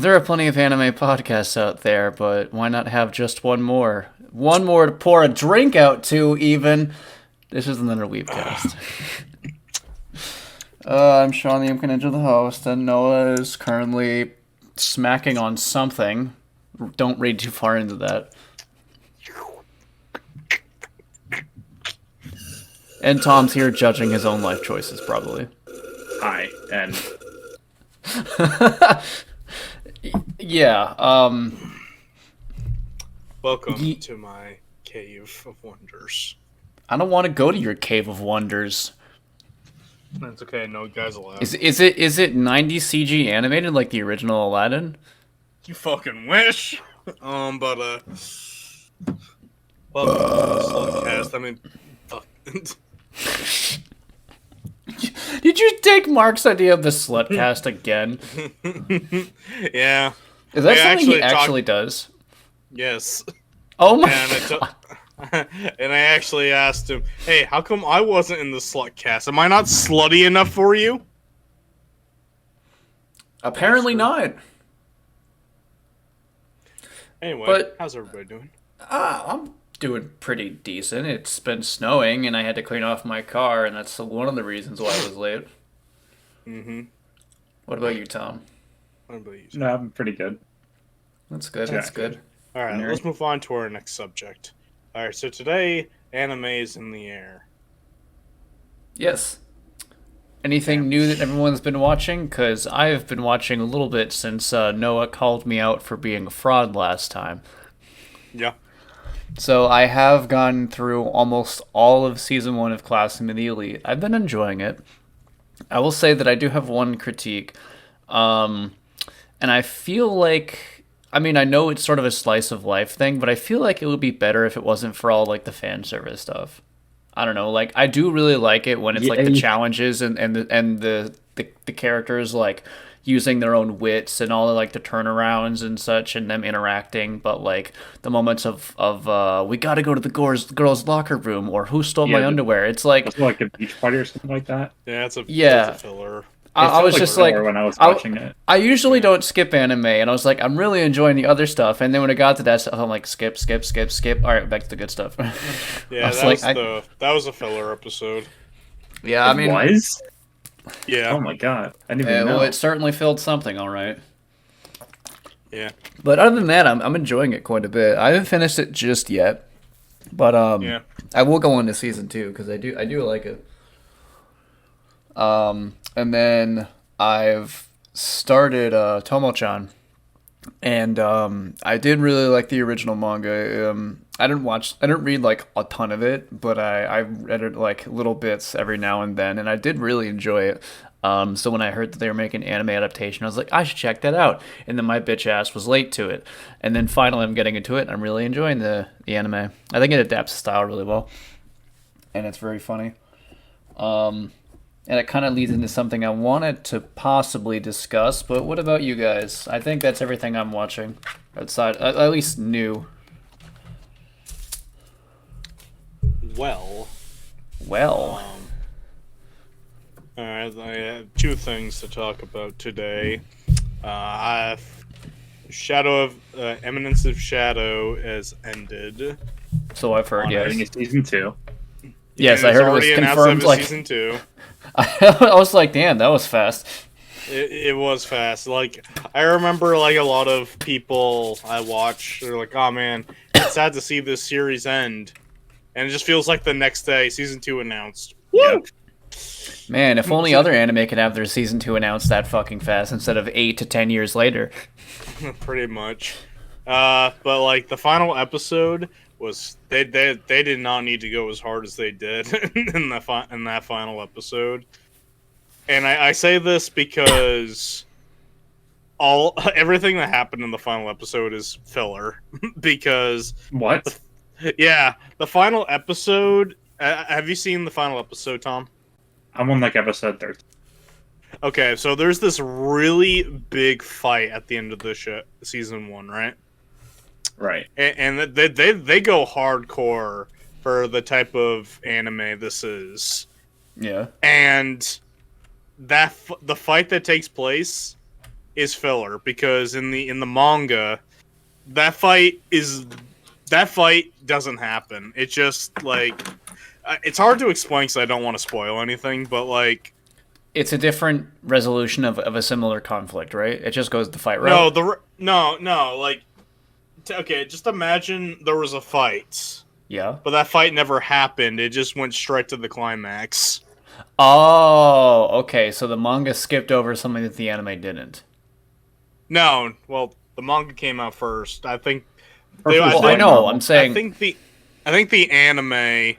There are plenty of anime podcasts out there, but why not have just one more? One more to pour a drink out to, even. This is another Weebcast. I'm Sean the Imp Ninja, the host, and Noah is currently smacking on something. Don't read too far into that. And Tom's here judging his own life choices, probably. Hi, and yeah, Welcome to my cave of wonders. I don't want to go to your cave of wonders. That's okay, no guys allowed. Is it 90 CG animated like the original Aladdin? You fucking wish. Welcome to the Slugcast. I mean, fuck. Did you take Mark's idea of the Slutcast again? Yeah. Is that I something he actually actually does? Yes. Oh my God. And I actually asked him, hey, how come I wasn't in the Slutcast? Am I not slutty enough for you? Apparently not. Anyway, But- how's everybody doing? I'm doing pretty decent. It's been snowing and I had to clean off my car, and that's one of the reasons why I was late. Mm-hmm. What about you, Tom? What about you? no, I'm pretty good. That's good. Yeah. That's good. All right, Mary? let's move on to our next subject. All right, so today, anime is in the air. Yes. Anything new that everyone's been watching? Because I've been watching a little bit since Noah called me out for being a fraud last time. Yeah. So I have gone through almost all of season 1 of Classroom of the Elite. I've been enjoying it. I will say that I do have one critique. And I feel like, I mean, I know it's sort of a slice of life thing, but I feel like it would be better if it wasn't for all like the fan service stuff. I don't know, like I do really like it when it's like the challenges and the characters like using their own wits and all the like the turnarounds and such and them interacting, but like the moments of we got to go to the girls' locker room or who stole my underwear. It's like Was it like a beach party or something like that? Yeah, it's a Yeah. filler. I was felt just like filler when I was watching it. I usually don't skip anime, and I was like, I'm really enjoying the other stuff, and then when it got to that stuff, I'm like, skip. All right, back to the good stuff. Yeah, that was a filler episode. Yeah, I mean, was? Yeah. Oh my god, I didn't even know. well, it certainly filled something, all right. Yeah. But other than that, I'm enjoying it quite a bit. I haven't finished it just yet, but Yeah. I will go on to season 2 because I do like it. And then I've started Tomo-chan, and I did really like the original manga. I didn't read like a ton of it, but I read it like little bits every now and then, and I did really enjoy it. So when I heard that they were making an anime adaptation, I was like, I should check that out. And then my bitch ass was late to it, and then finally I'm getting into it, and I'm really enjoying the anime. I think it adapts the style really well, and it's very funny. And it kind of leads into something I wanted to possibly discuss, but what about you guys? I think that's everything I'm watching. Outside, at least new. Well. Well. Alright, I have two things to talk about today. Eminence of Shadow has ended. So I've heard, I think yes. it's season 2. Yes, And I it's heard it was already announced confirmed, that like... season 2. I was like, damn, that was fast. It was fast. Like, I remember, like, a lot of people I watch, they're like, oh man, it's sad to see this series end. And it just feels like the next day, season 2 announced. Woo! Man, if only other anime could have their season 2 announced that fucking fast instead of 8 to 10 years later. Pretty much. But, like, the final episode was... They did not need to go as hard as they did in that final episode. And I say this because everything that happened in the final episode is filler. Because... What? Yeah, the final episode... have you seen the final episode, Tom? I'm on like episode 13. Okay, so there's this really big fight at the end of the season 1, right? Right. And they go hardcore for the type of anime this is. Yeah. And the fight that takes place is filler because in the manga, that fight doesn't happen. It just like it's hard to explain because I don't want to spoil anything, but like It's a different resolution of a similar conflict, right? It just goes the fight no route. no like okay, just imagine there was a fight, Yeah. but that fight never happened. It just went straight to the climax. Oh, okay. So the manga skipped over something that the anime didn't. No, well, the manga came out first. I think. Well, I know. I'm saying. I think the anime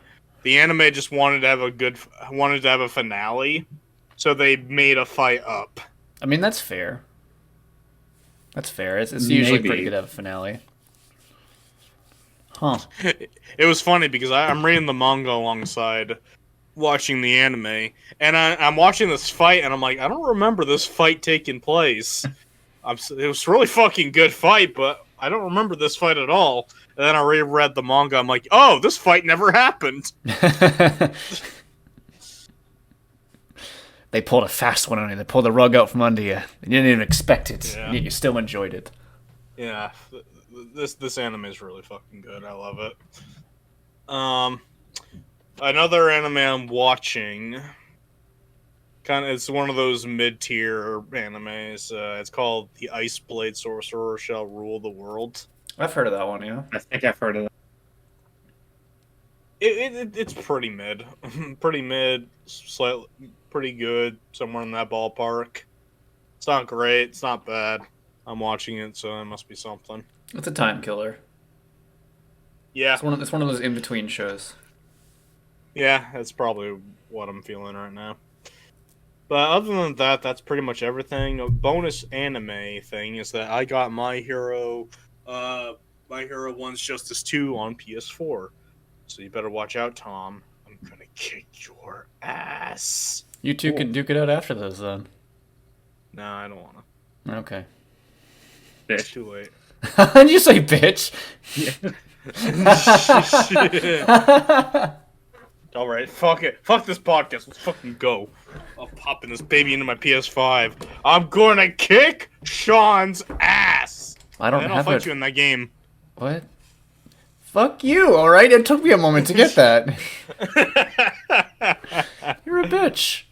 just wanted to have a finale, so they made a fight up. I mean, that's fair. That's fair. It's usually Maybe. pretty good to have a finale. Huh. It was funny because I'm reading the manga alongside watching the anime, and I'm watching this fight, and I'm like, I don't remember this fight taking place. It was a really fucking good fight, but I don't remember this fight at all. And then I reread the manga. I'm like, oh, this fight never happened. They pulled a fast one on you. They pulled the rug out from under you. You didn't even expect it. Yeah. And yet you still enjoyed it. Yeah, this anime is really fucking good. I love it. Another anime I'm watching. It's one of those mid-tier animes. It's called The Ice Blade Sorcerer Shall Rule the World. I've heard of that one, yeah. I think I've heard of that. It's pretty mid, pretty mid, slightly pretty good, somewhere in that ballpark. It's not great, it's not bad. I'm watching it, so it must be something. It's a time killer. Yeah, It's one of those in-between shows. yeah, that's probably what I'm feeling right now. But other than that, that's pretty much everything. A bonus anime thing is that I got My Hero 1's Justice 2 on PS4. So you better watch out, Tom. I'm gonna kick your ass. You two can duke it out after those, then. No, I don't wanna. Okay. It's Bitch. too late. Did you say bitch? Alright, fuck it. Fuck this podcast. Let's fucking go. I'm popping this baby into my PS5. I'm gonna kick Sean's ass. I don't And then I'll have fight it. you in that game. What? Fuck you, alright? It took me a moment to get that. You're a bitch.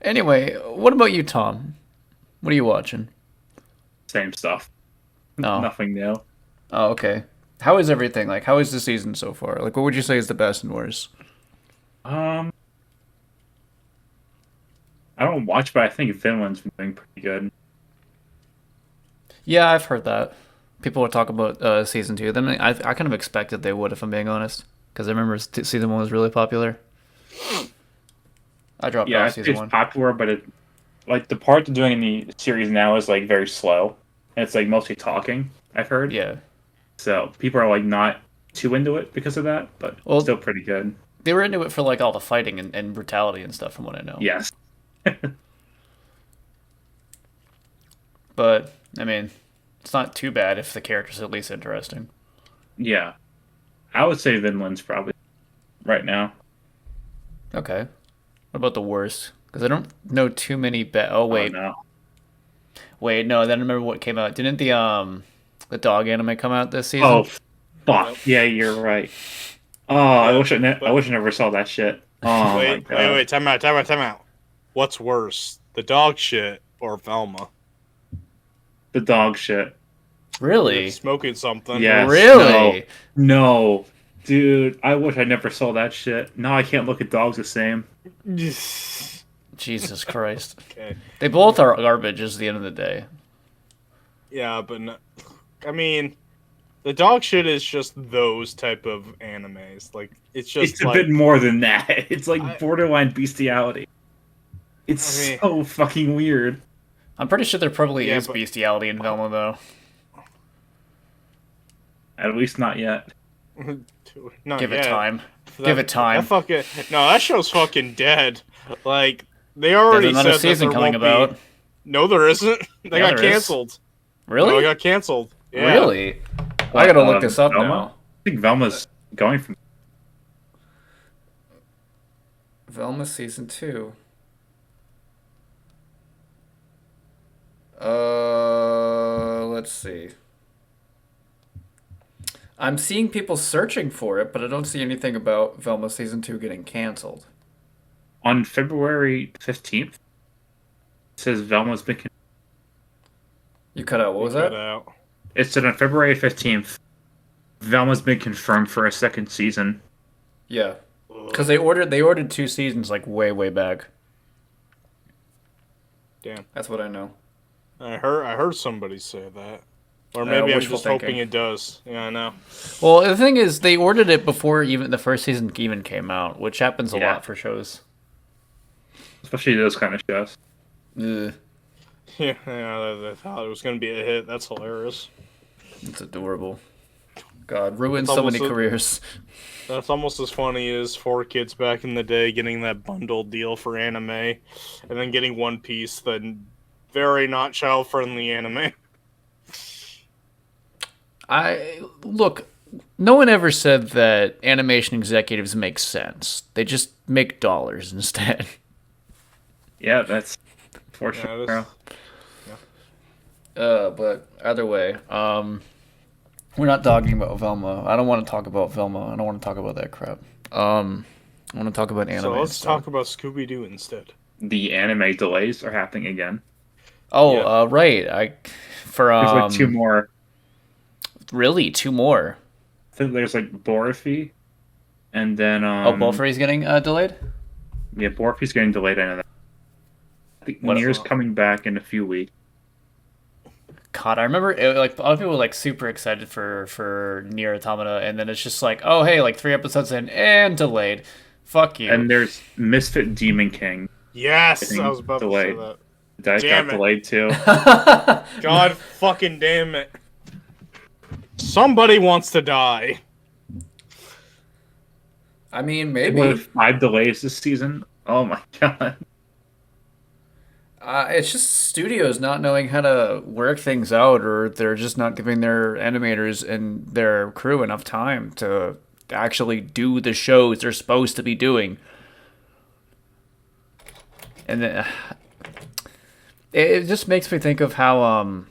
Anyway, what about you, Tom? What are you watching? Same stuff. No. Nothing new. Oh, okay. How is everything? Like, how is the season so far? Like, what would you say is the best and worst? I don't watch, but I think Finland's been doing pretty good. Yeah, I've heard that. People would talk about season 2. Then I kind of expected they would, if I'm being honest, because I remember season 1 was really popular. I dropped Yeah, off it's season 1. popular, but it like the part they're doing in the series now is like very slow. And it's like mostly talking, I've heard. Yeah. So people are like not too into it because of that, but Well, still pretty good. They were into it for like all the fighting and brutality and stuff, from what I know. Yes. But I mean, it's not too bad if the character's at least interesting. Yeah. I would say Vinland's probably right now. Okay. What about the worst? Because I don't know too many. Oh wait, Oh, no. wait, no. Then I remember what came out. Didn't the dog anime come out this season? Oh, fuck. Yeah, you're right. Oh, I wish I never saw that shit. Oh, my wait, God. wait, time out. What's worse, the dog shit or Velma? The dog shit. Really? Smoking something. Yes. Really? No. Dude, I wish I never saw that shit. Now I can't look at dogs the same. Jesus Christ. Okay. They both are garbage. Is the end of the day. Yeah, but I mean, the dog shit is just those type of animes. Like, it's just It's a like, bit more than that. It's like borderline bestiality. It's I mean- so fucking weird. I'm pretty sure there probably Yeah, is but- bestiality in Velma, though. At least not yet. not Give it yet. time. That- Give it time. That fucking no, that show's fucking dead. Like, they already There's another said that season there coming won't about. Be... No, there isn't. They Yeah, got there is. canceled. Really? No, it got canceled. Yeah. Really? I gotta look this up Velma? now. I think Velma's going from. Velma season 2. Let's see. I'm seeing people searching for it, but I don't see anything about Velma season 2 getting canceled. On February 15th, it says Velma's been. You cut out. What was Cut that? out. It said on February 15th, Velma's been confirmed for a second season. Yeah, because they ordered 2 seasons like way back. Damn. That's what I know. I heard somebody say that. Or maybe I'm wishful just hoping thinking. it does. Yeah, I know. Well, the thing is, they ordered it before even the first season even came out, which happens a Yeah. lot for shows. Especially those kind of shows. Ugh, Yeah, they thought it was going to be a hit. That's hilarious. it's adorable. God, ruined It's so many almost a- careers. That's almost as funny as 4Kids back in the day getting that bundle deal for anime, and then getting One Piece, the very not child-friendly anime. Look, no one ever said that animation executives make sense. They just make dollars instead. Yeah, that's Yeah, fortunate. this- But either way, we're not talking about Velma. I don't want to talk about Velma. I don't want to talk about that crap. I want to talk about anime. So let's instead. talk about Scooby-Doo instead. The anime delays are happening again. Oh, Yeah. right. For There's like 2 more. Really 2 more. I think there's like Borify, and then Bullfrey's getting delayed. yeah, Borify's getting delayed. I know that. I think What- Nier's coming back in a few weeks. God, I remember like a lot of people were like super excited for Nier Automata, and then it's just like, oh hey, like 3 episodes in and delayed. Fuck you. And there's Misfit Demon King. Yes, Getting I was about delayed. to say That Damn got it. delayed too. that. God fucking damn it. Somebody wants to die. I mean, What, maybe 5 delays this season? Oh my god. it's just studios not knowing how to work things out, or they're just not giving their animators and their crew enough time to actually do the shows they're supposed to be doing. And then, it just makes me think of how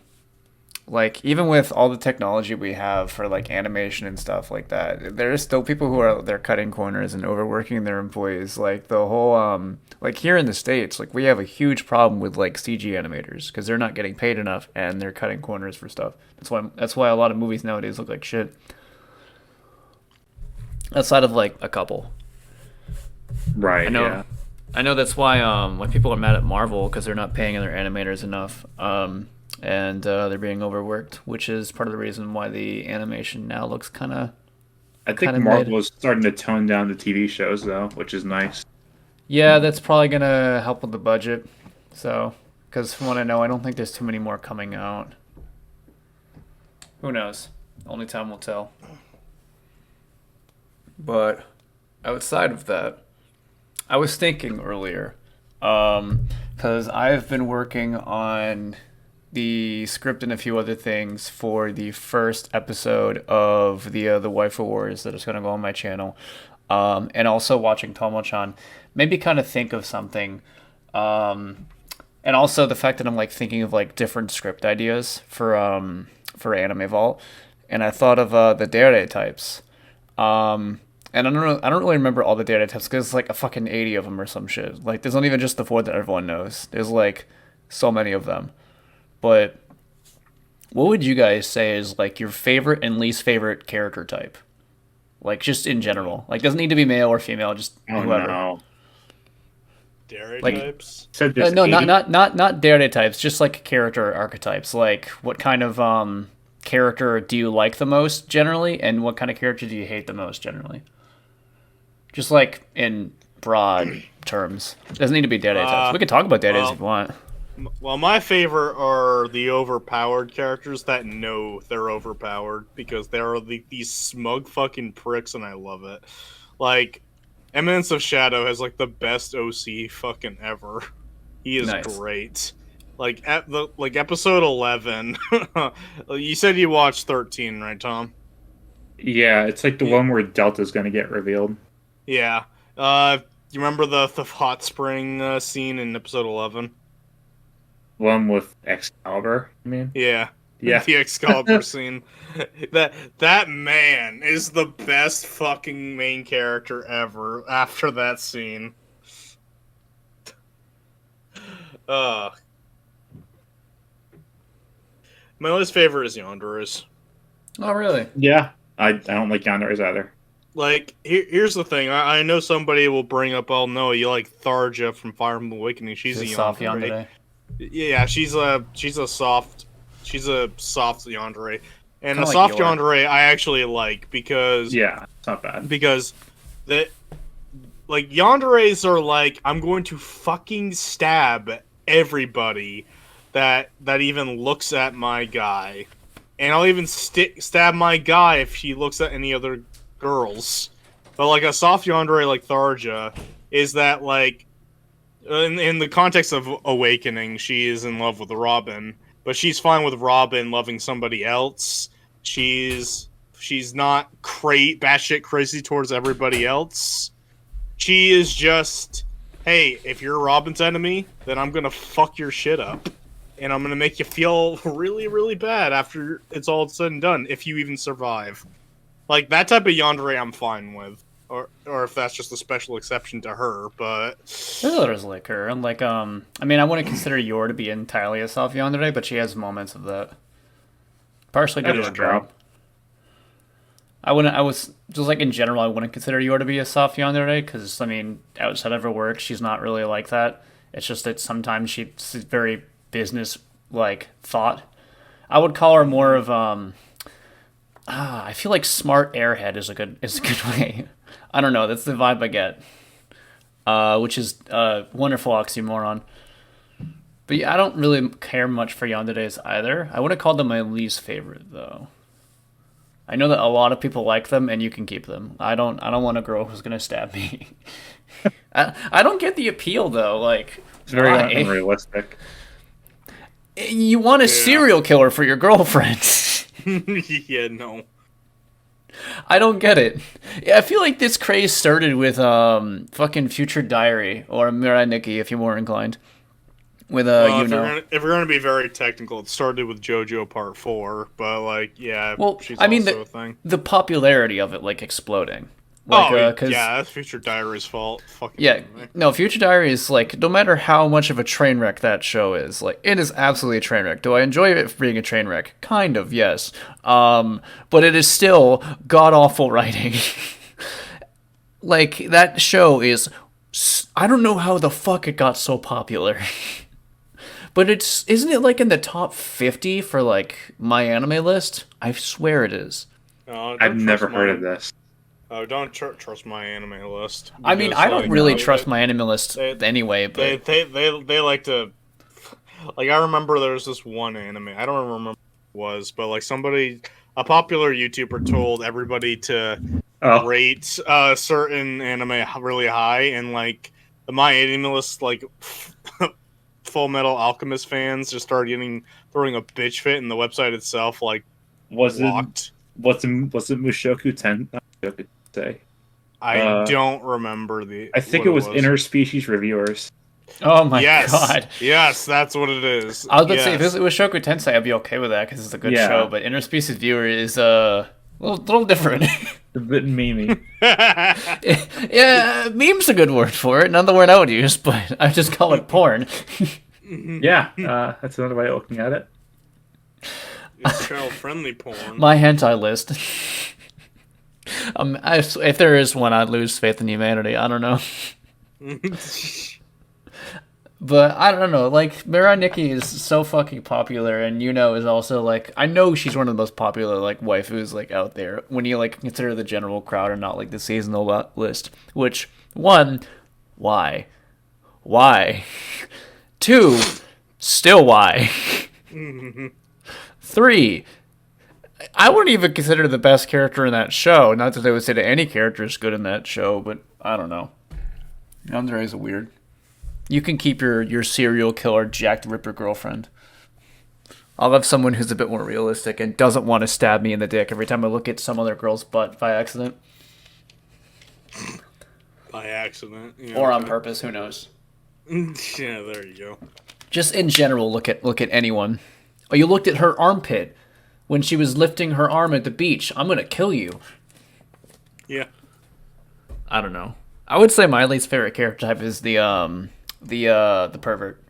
like even with all the technology we have for like animation and stuff like that, there are still people who are out there cutting corners and overworking their employees. Like the whole like here in the States, like we have a huge problem with like CG animators because they're not getting paid enough and they're cutting corners for stuff. That's why a lot of movies nowadays look like shit. Outside of like a couple. Right, I know. yeah. I know that's why people are mad at Marvel because they're not paying their animators enough, and they're being overworked, which is part of the reason why the animation now looks kind of. I think kinda Marvel mid. was starting to tone down the TV shows though, which is nice. Yeah, that's probably gonna help with the budget. So, because from what I know, I don't think there's too many more coming out. Who knows? Only time will tell. But outside of that, I was thinking earlier, because I've been working on the script and a few other things for the first episode of the Waifu Wars that is going to go on my channel, and also watching Tomo-chan made me kind of think of something, and also the fact that I'm like thinking of like different script ideas for Anime Vault, and I thought of the Dere types. And I don't really remember all the data types because it's like a fucking 80 of them or some shit. Like, there's not even just the 4 that everyone knows. There's like so many of them. But what would you guys say is like your favorite and least favorite character type? Like, just in general. Like, doesn't need to be male or female, just Oh whoever. no. Stereotypes? Said there's No, 80? not data types, just like character archetypes. Like, what kind of character do you like the most generally, and what kind of character do you hate the most generally? Just like in broad terms. Doesn't need to be data types. We could talk about data if you want. Well, my favorite are the overpowered characters that know they're overpowered because they're these smug fucking pricks, and I love it. Like, Eminence of Shadow has like the best OC fucking ever. He is Nice. great. Like episode 11. You said you watched 13, right, Tom? Yeah, it's like the one where Delta's gonna get revealed. Yeah. You remember the hot spring scene in episode 11? One with Excalibur, I mean? Yeah. Yeah. The Excalibur scene. That man is the best fucking main character ever after that scene. Uh my least favorite is Yonder's. Oh, really? Yeah. I don't like Yandere either. Like, here's the thing. I know somebody will bring up, oh no, you like Tharja from Fire Emblem Awakening. She's a soft yandere. yandere. Yeah, she's a soft yandere. And Kinda a like soft Yor. yandere I actually like because Yeah, it's not bad. the like yanderes are like, I'm going to fucking stab everybody that even looks at my guy. And I'll even stab my guy if she looks at any other girls. But like a soft yandere like Tharja is that like in the context of Awakening, she is in love with Robin, but she's fine with Robin loving somebody else. She's not batshit crazy towards everybody else. She is just, hey, if you're Robin's enemy, then I'm gonna fuck your shit up. And I'm gonna make you feel really, really bad after it's all said and done, if you even survive. Like, that type of yandere I'm fine with. Or if that's just a special exception to her, but... There's others like her. Like, I mean, I wouldn't consider Yor to be entirely a soft yandere, but she has moments of that. Partially due to her job. I was, just like in general, I wouldn't consider Yor to be a soft yandere, because, I mean, outside of her work, she's not really like that. It's just that sometimes she's very business-like thought. I would call her more of, I feel like smart airhead is a good way. I don't know, that's the vibe I get. Which is a wonderful oxymoron. But yeah, I don't really care much for yanderes either. I would have called them my least favorite, though. I know that a lot of people like them, and you can keep them. I don't want a girl who's gonna stab me. I don't get the appeal, though. Like, It's very why? unrealistic. You want a serial killer for your girlfriend. Yeah, no. I don't get it. I feel like this craze started with fucking Future Diary or Mirai Nikki, if you're more inclined. With if we're gonna be very technical, it started with JoJo Part 4, but like, yeah, well, she's I mean also a thing. the popularity of it like exploding. Like, yeah, that's Future Diary's fault. Fucking yeah, no, Future Diary is like, no matter how much of a train wreck that show is, like, it is absolutely a train wreck. Do I enjoy it for being a train wreck? Kind of, yes. But it is still god awful writing. Like, that show is, I don't know how the fuck it got so popular. But isn't it like in the top 50 for like my anime list? I swear it is. I've never heard of this. Oh, don't trust my anime list. I mean, I don't really trust my anime list anyway, but they like to, like, I remember there was this one anime, I don't remember what it was, but like a popular YouTuber told everybody to rate certain anime really high, and like the my anime list, like Full Metal Alchemist fans just started throwing a bitch fit, and the website itself like blocked. Was it Mushoku Tensei? I don't remember I think it was Interspecies Reviewers. Oh my god! Yes, that's what it is. I was about to say, if it was Shoku Tensei, I'd be okay with that because it's a good show. But Interspecies Viewer is a little different. A bit memey. Yeah, meme's a good word for it. Not the word I would use, but I just call it porn. Yeah, that's another way of looking at it. It's child-friendly porn. My hentai list. If there is one, I'd lose faith in humanity. I don't know. But I don't know. Like, Mirai Nikki is so fucking popular, and is also like, I know she's one of the most popular like waifus like out there when you like consider the general crowd and not like the seasonal list. Which, one, why? 2, still why? 3, I wouldn't even consider the best character in that show. Not that I would say that any character is good in that show, but I don't know. Yandere is weird. You can keep your serial killer Jack the Ripper girlfriend. I'll have someone who's a bit more realistic and doesn't want to stab me in the dick every time I look at some other girl's butt by accident. By accident. Or on purpose, who knows? Yeah, there you go. Just in general, look at anyone. Oh, you looked at her armpit when she was lifting her arm at the beach. I'm gonna kill you. Yeah. I don't know. I would say my least favorite character type is the pervert.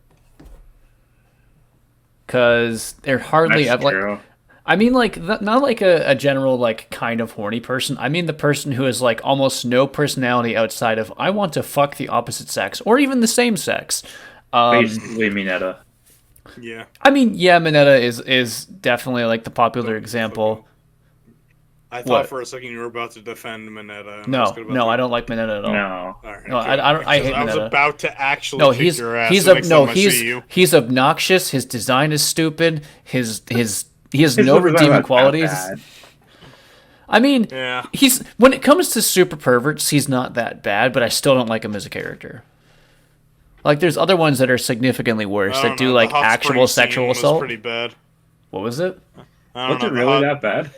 Cause they're hardly That's like. true. I mean, like not like a general like kind of horny person. I mean the person who has like almost no personality outside of I want to fuck the opposite sex or even the same sex. Basically, Mineta. Yeah. I mean, yeah, Mineta is definitely like the popular example. I thought What? for a second you were about to defend Mineta. No, I don't like Mineta at all. No. All right, No, okay. I don't. I hate I was Mineta. about to actually No, kick your ass. he's the next time I he's see you. he's obnoxious. His design is stupid. He has no His redeeming design was qualities. not bad. I mean, Yeah. he's when it comes to super perverts, he's not that bad, but I still don't like him as a character. Like, there's other ones that are significantly worse I that don't do know, like the hot actual spring sexual scene was assault. pretty bad. What was it? I don't Was it know, really that bad?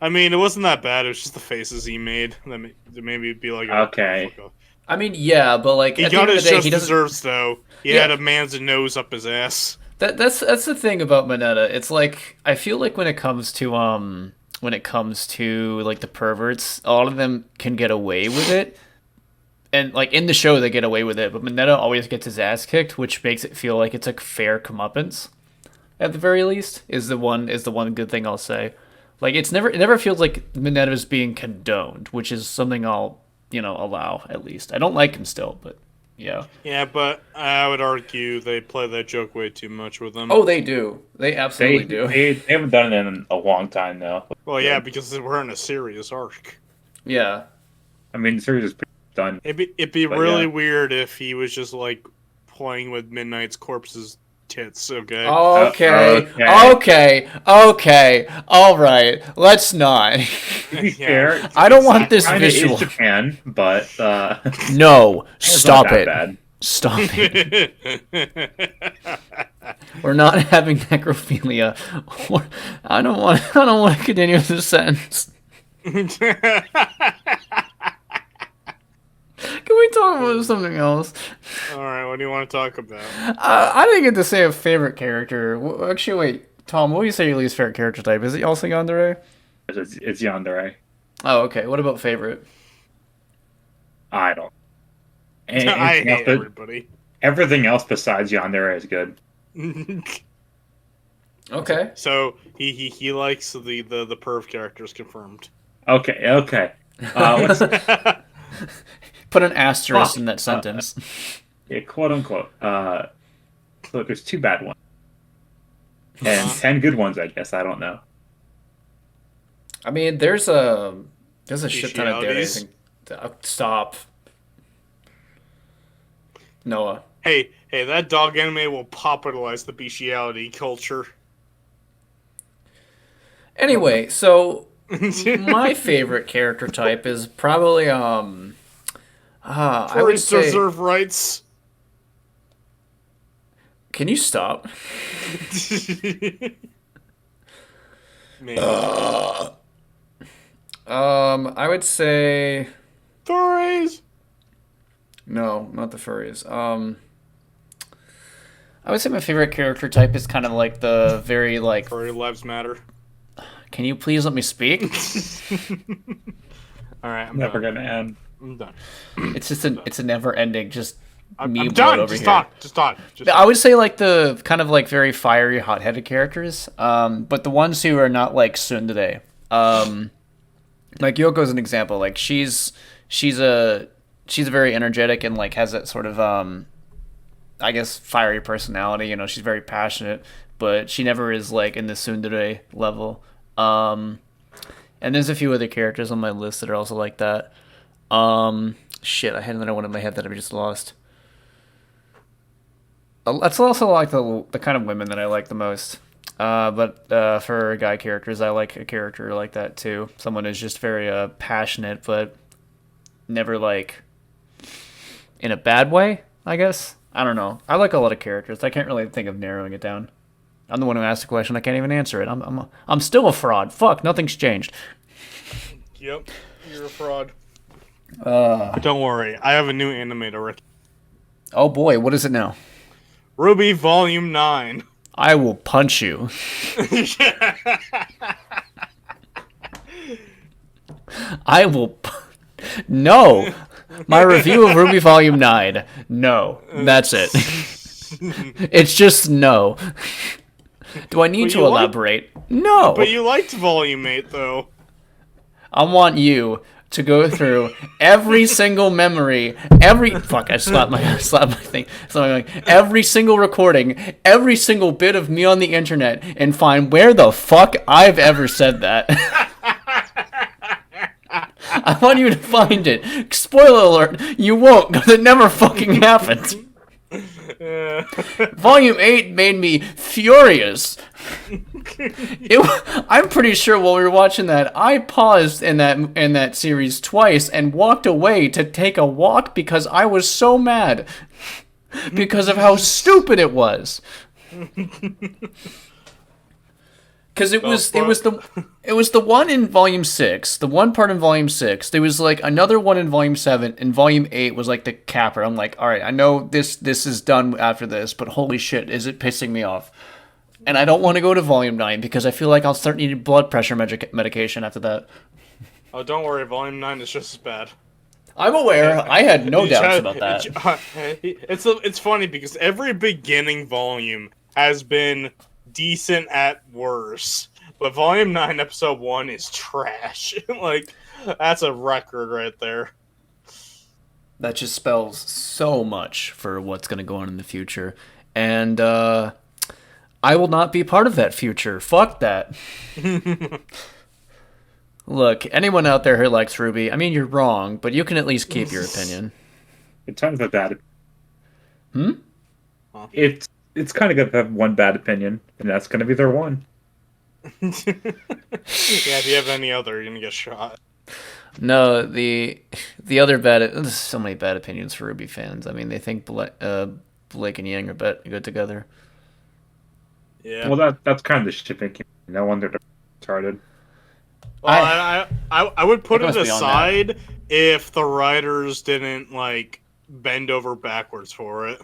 I mean, it wasn't that bad. It was just the faces he made that made me be like, Okay. fuck off. I mean, yeah, but like He at the got end of his the day, just he doesn't. desserts though. He Yeah. had a man's nose up his ass. That's the thing about Mineta. It's like I feel like when it comes to like the perverts, a lot of them can get away with it. And like in the show they get away with it, but Mineta always gets his ass kicked, which makes it feel like it's a fair comeuppance. At the very least, is the one good thing I'll say. Like it never feels like Mineta is being condoned, which is something I'll allow at least. I don't like him still, but yeah. Yeah, but I would argue they play that joke way too much with him. Oh, they do. They absolutely do. They haven't done it in a long time though. Well, yeah, because we're in a serious arc. Yeah. I mean, the series is pretty done. It'd be But really yeah. weird if he was just like playing with Midnight's corpse's tits. Okay. Okay. All right. Let's not. To be Yeah. fair, I don't want this kinda visual. is Japan, but No. it's Stop not that it. bad. Stop it. We're not having necrophilia. I don't want to continue this sentence. Can we talk about something else? All right, what do you want to talk about? I didn't get to say a favorite character. Actually, wait, Tom, what do you say your least favorite character type? Is it also Yandere? It's Yandere. Oh, okay. What about favorite? I don't. And, I anything else hate but- everybody. Everything else besides Yandere is good. Okay. So he likes the perv characters confirmed. Okay. What's Put an asterisk Fuck. in that sentence. yeah, quote unquote? Look, there's 2 bad ones and 10 good ones. I guess I don't know. I mean, there's a shit ton of Bestialities. dating. Stop. Noah. Hey, that dog anime will popularize the bestiality culture. Anyway, so my favorite character type is probably I would Furries say. deserve rights. Can you stop? Man. I would say Furries. no, not the furries. I would say my favorite character type is kind of like the very like. Furry lives matter. Can you please let me speak? All right, I'm Never done. gonna end. I'm done. It's a never ending just I'm me done. over Just here. talk. Just talk. Just I would say like the kind of like very fiery, hot-headed characters, but the ones who are not like tsundere. Like Yoko's an example. Like she's a very energetic and like has that sort of I guess fiery personality. You know, she's very passionate, but she never is like in the tsundere level. And there's a few other characters on my list that are also like that. Shit, I had another one in my head that I just lost. That's also like the kind of women that I like the most. But for guy characters, I like a character like that too. Someone who's just very passionate, but never like in a bad way, I guess. I don't know. I like a lot of characters. I can't really think of narrowing it down. I'm the one who asked the question. I can't even answer it. I'm still a fraud. Fuck, nothing's changed. Yep, you're a fraud. Don't worry, I have a new anime to recommend. Oh boy, what is it now? RWBY Volume 9. I will punch you. I will. No! My review of RWBY Volume 9. No. That's it. It's just no. Do I need to elaborate? No! But you liked Volume 8, though. I want you to go through every single memory, fuck, I slapped my thing. Every single recording, every single bit of me on the internet, and find where the fuck I've ever said that. I want you to find it. Spoiler alert, you won't, because it never fucking happened. Volume 8 made me furious. I'm pretty sure while we were watching that, I paused in that series twice and walked away to take a walk because I was so mad because of how stupid it was. Because it was the one in Volume 6, the one part in Volume 6. There was like another one in Volume 7, and Volume 8 was like the capper. I'm like, all right, I know this is done after this, but holy shit, is it pissing me off? And I don't want to go to Volume 9 because I feel like I'll start needing blood pressure medication after that. Oh, don't worry, Volume 9 is just as bad. I'm aware. I had no doubts about that. It's funny because every beginning volume has been decent at worst, but Volume 9, Episode 1 is trash. Like, that's a record right there. That just spells so much for what's going to go on in the future. And, I will not be part of that future. Fuck that. Look, anyone out there who likes RWBY, I mean, you're wrong, but you can at least keep your opinion. It's kind of a bad. Hmm? It's kind of good to have one bad opinion, and that's going to be their one. Yeah, if you have any other, you're going to get shot. No, the other there's so many bad opinions for RWBY fans. I mean, they think Blake and Yang are good together. Yeah. Well, that's kind of the shipping. No wonder they're retarded. Well, I would put it beyond aside if the writers didn't like bend over backwards for it.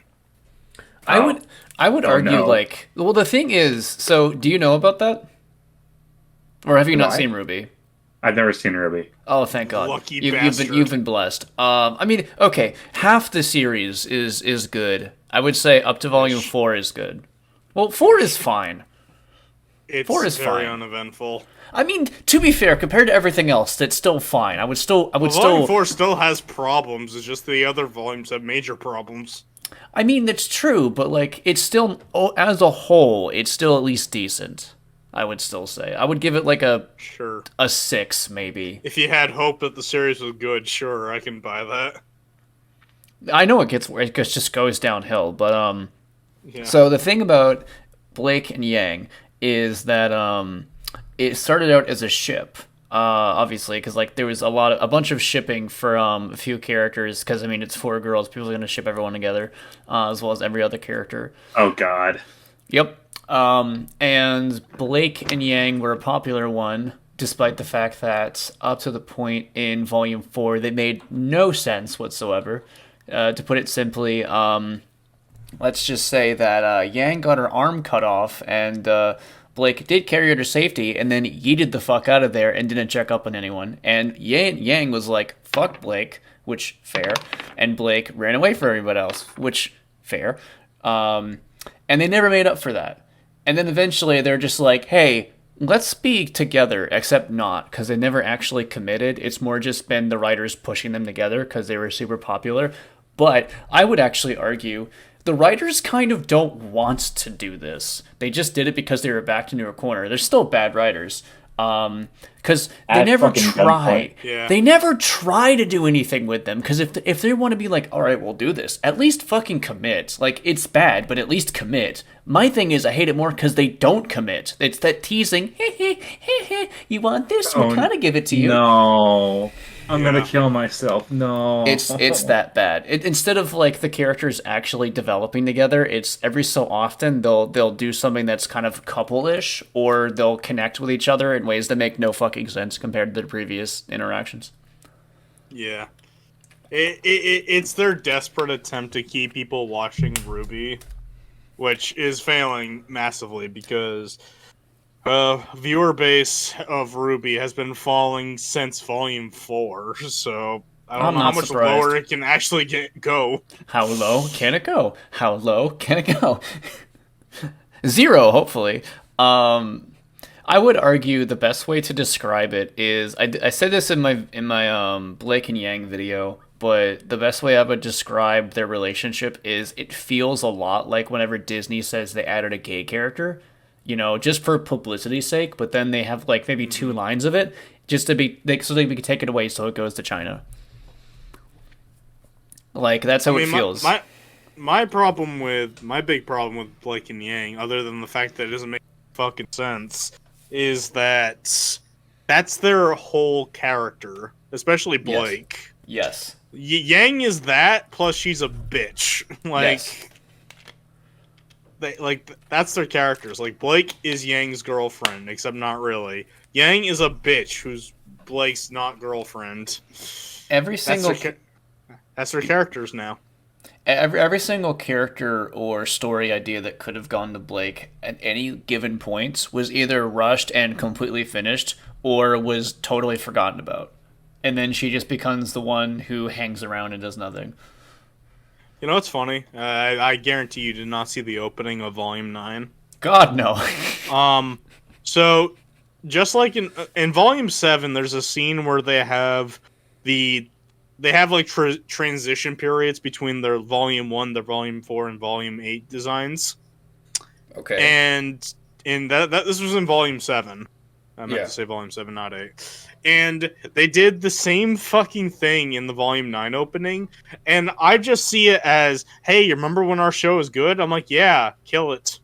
I would argue no. like, well, the thing is, so do you know about that, or have you not seen RWBY? I've never seen RWBY. Oh, thank God! Lucky bastard. You've been blessed. I mean, okay, half the series is good. I would say up to Volume 4 is good. Well, 4 is fine. It's 4 is very fine. uneventful. I mean, to be fair, compared to everything else, that's still fine. I would Volume 4 still has problems. It's just the other volumes have major problems. I mean, that's true, but like, it's still, as a whole, it's still at least decent. I would still say. I would give it like a 6, maybe. If you had hope that the series was good, sure, I can buy that. I know it just goes downhill, but Yeah. So the thing about Blake and Yang is that it started out as a ship, obviously, because like there was a bunch of shipping for a few characters. Because I mean, it's 4 girls, people are gonna ship everyone together, as well as every other character. Oh God. Yep. And Blake and Yang were a popular one, despite the fact that up to the point in Volume 4, they made no sense whatsoever. To put it simply, let's just say that Yang got her arm cut off, and Blake did carry her to safety, and then yeeted the fuck out of there and didn't check up on anyone. And Yang was like, fuck Blake, which, fair. And Blake ran away from everybody else, which, fair. And they never made up for that. And then eventually they're just like, hey, let's be together, except not, because they never actually committed. It's more just been the writers pushing them together because they were super popular. But I would actually argue the writers kind of don't want to do this. They just did it because they were backed into a corner. They're still bad writers. Because they never try. Yeah. They never try to do anything with them. Because if they want to be like, all right, we'll do this, at least fucking commit. Like, it's bad, but at least commit. My thing is, I hate it more because they don't commit. It's that teasing, you want this? We'll kind of give it to you. No. I'm gonna kill myself. No. It's that bad. Instead of like the characters actually developing together, it's every so often they'll do something that's kind of couple-ish, or they'll connect with each other in ways that make no fucking sense compared to their previous interactions. Yeah. It's their desperate attempt to keep people watching RWBY. which is failing massively because viewer base of RWBY has been falling since Volume 4, so I don't I'm know how not much surprised. lower it can actually go. How low can it go? How low can it go? 0, hopefully. I would argue the best way to describe it is I said this in my Blake and Yang video, but the best way I would describe their relationship is it feels a lot like whenever Disney says they added a gay character, just for publicity's sake, but then they have like maybe 2 lines of it just to be so they can take it away so it goes to China. Like that's how it feels. My big problem with Blake and Yang, other than the fact that it doesn't make fucking sense, is that that's their whole character, especially Blake. Yes. Yang is that, plus she's a bitch. Yes. That's their characters. Like, Blake is Yang's girlfriend, except not really. Yang is a bitch who's Blake's not girlfriend. That's their characters now. Every single character or story idea that could have gone to Blake at any given point was either rushed and completely finished or was totally forgotten about. And then she just becomes the one who hangs around and does nothing. You know what's funny? I guarantee you did not see the opening of Volume 9. God, no. So, just like in Volume 7, there's a scene where they have transition periods between their Volume 1, their Volume 4, and Volume 8 designs. Okay. And this was in Volume 7. I meant to say Volume 7, not 8. And they did the same fucking thing in the Volume 9 opening. And I just see it as, hey, you remember when our show was good? I'm like, yeah, kill it.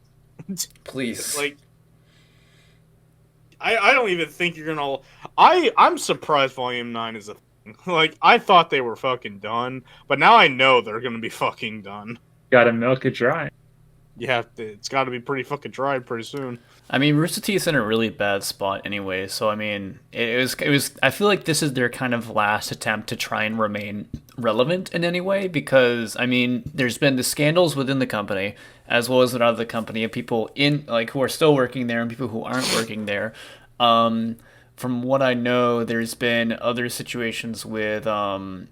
Please. Like, I don't even think you're gonna... I'm surprised Volume 9 is a thing. Like, I thought they were fucking done. But now I know they're gonna be fucking done. Gotta milk it dry. Yeah, it's gotta be pretty fucking dry pretty soon. I mean, Rooster Teeth's in a really bad spot anyway, so I mean, it was. I feel like this is their kind of last attempt to try and remain relevant in any way, because I mean, there's been the scandals within the company as well as out of the company of people in who are still working there and people who aren't working there. From what I know, there's been other situations with some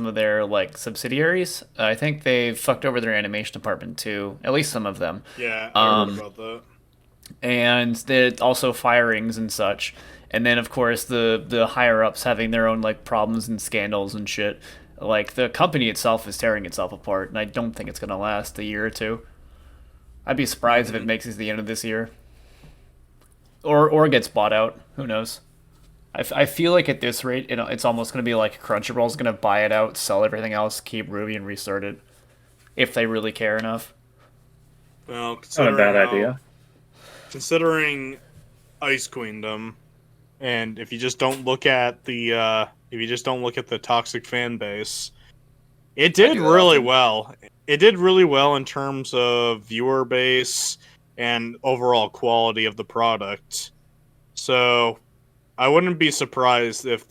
of their subsidiaries. I think they've fucked over their animation department too, at least some of them. Yeah, I heard about that. And there's also firings and such. And then, of course, the higher-ups having their own problems and scandals and shit. Like, the company itself is tearing itself apart, and I don't think it's going to last a year or two. I'd be surprised if it makes it to the end of this year. Or gets bought out. Who knows? I feel like at this rate, it's almost going to be like Crunchyroll's going to buy it out, sell everything else, keep RWBY, and restart it. If they really care enough. Well, Not a bad idea. Considering Ice Queendom, and if you just don't look at the toxic fan base, it did really well. It did really well in terms of viewer base and overall quality of the product. So I wouldn't be surprised if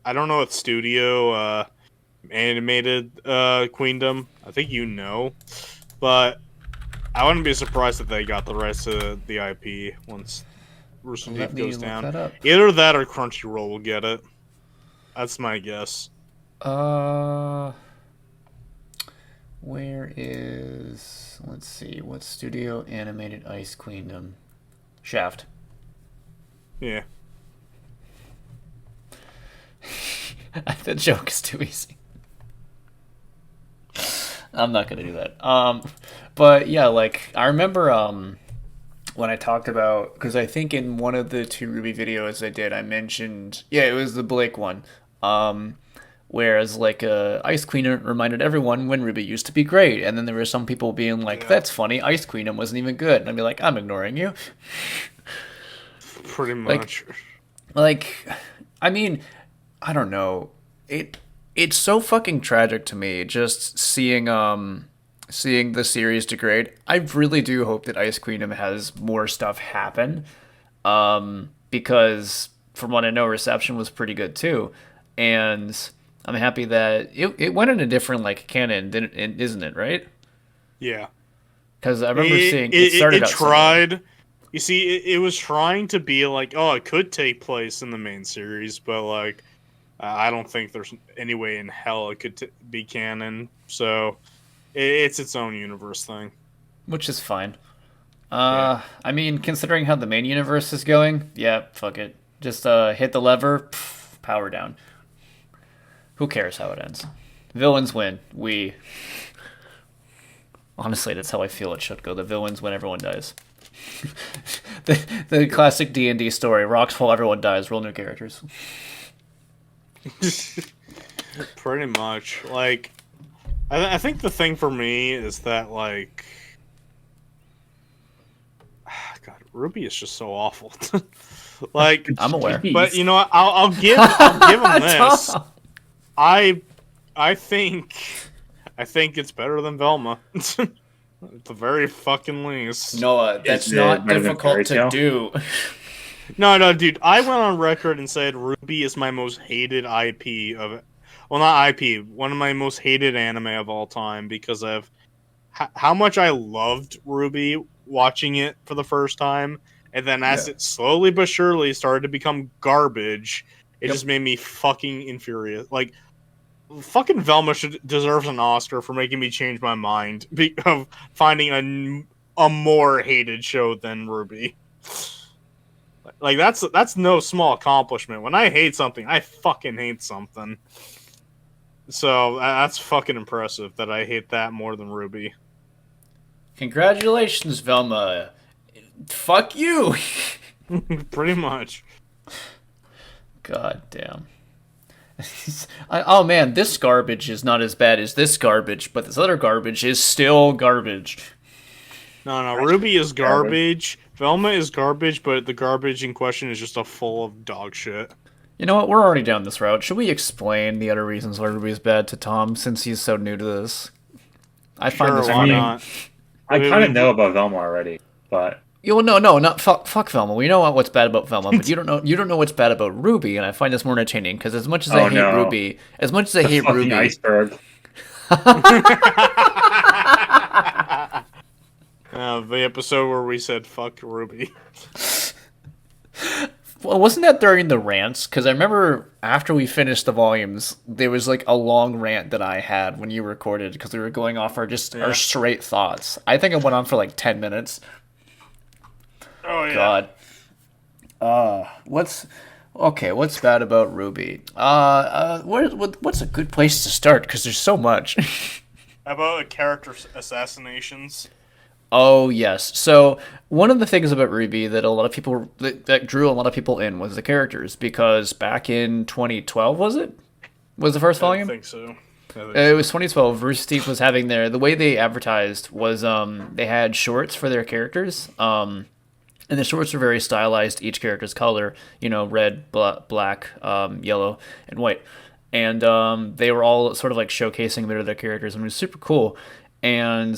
I don't know if Studio animated Queendom. I think but I wouldn't be surprised if they got the rest of the IP once Rooster Teeth goes down. Either that or Crunchyroll will get it. That's my guess. Where is... Let's see. What studio animated Ice Queendom? Shaft. Yeah. That joke is too easy. I'm not gonna do that. But yeah, I remember when I talked about, because I think in one of the 2 RWBY videos I did, I mentioned, it was the Blake one. Whereas Ice Queen reminded everyone when RWBY used to be great, and then there were some people being like, "That's funny, Ice Queendom wasn't even good," and I'd be like, "I'm ignoring you." Pretty much. I mean, I don't know. It's so fucking tragic to me just seeing the series degrade. I really do hope that Ice Queendom has more stuff happen, because from what I know, reception was pretty good too, and I'm happy that it went in a different canon, isn't it? Right? Yeah. Because I remember seeing it started out tried. You see, it was trying to be like, oh, it could take place in the main series, but like, I don't think there's any way in hell it could be canon. So it's its own universe thing, which is fine. I mean, considering how the main universe is going, yeah, fuck it. Just hit the lever, power down. Who cares how it ends? Villains win. Honestly, that's how I feel it should go. The villains win, everyone dies. the classic D&D story. Rocks fall, everyone dies. Roll new characters. Pretty much. Like, I think the thing for me is that, like... God, RWBY is just so awful. Like, I'm aware. But, you know what? I'll give him this. I think it's better than Velma. At the very fucking least. Noah, that's not difficult to do. No, dude. I went on record and said RWBY is my most hated IP of... Well, not IP. One of my most hated anime of all time because of how much I loved RWBY watching it for the first time. And then as it slowly but surely started to become garbage, it just made me fucking infuriated. Like... Fucking Velma deserves an Oscar for making me change my mind of finding a more hated show than RWBY. Like that's no small accomplishment. When I hate something, I fucking hate something. So that's fucking impressive that I hate that more than RWBY. Congratulations, Velma. Fuck you. Pretty much. God damn. Oh man, this garbage is not as bad as this garbage, but this other garbage is still garbage. No, RWBY is garbage. Velma is garbage, but the garbage in question is just a full of dog shit. You know what? We're already down this route. Should we explain the other reasons why RWBY is bad to Tom, since he's so new to this? I find this funny. I kind of know about Velma already, but... Not fuck Velma. We know what's bad about Velma, but you don't know what's bad about RWBY, and I find this more entertaining because as much as I hate RWBY, iceberg. The episode where we said fuck RWBY. Well, wasn't that during the rants? Because I remember after we finished the volumes, there was like a long rant that I had when you recorded because we were going off our straight thoughts. I think it went on for like 10 minutes. Oh yeah. God. What's bad about RWBY? What's a good place to start? Because there's so much. How about character assassinations? Oh yes. So one of the things about RWBY that a lot of people that drew a lot of people in was the characters, because back in 2012 was the first volume? I think so. It was 2012. Rooster Teeth was having the way they advertised was they had shorts for their characters. And the shorts were very stylized, each character's color, red, black, yellow, and white. And they were all sort of like showcasing a bit of their characters, and it was super cool. And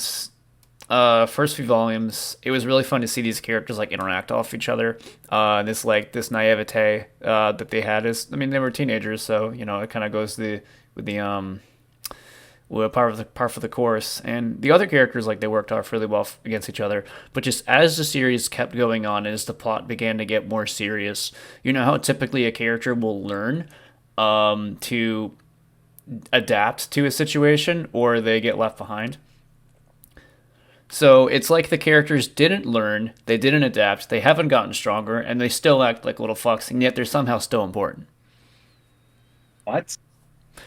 first few volumes, it was really fun to see these characters like interact off each other. This naivete that they had is, I mean, they were teenagers, so it kind of goes with the par for the course. And the other characters, like, they worked off really well against each other. But just as the series kept going on, as the plot began to get more serious, you know how typically a character will learn to adapt to a situation, or they get left behind. So it's like the characters didn't learn, they didn't adapt, they haven't gotten stronger, and they still act like little fucks, and yet they're somehow still important. What?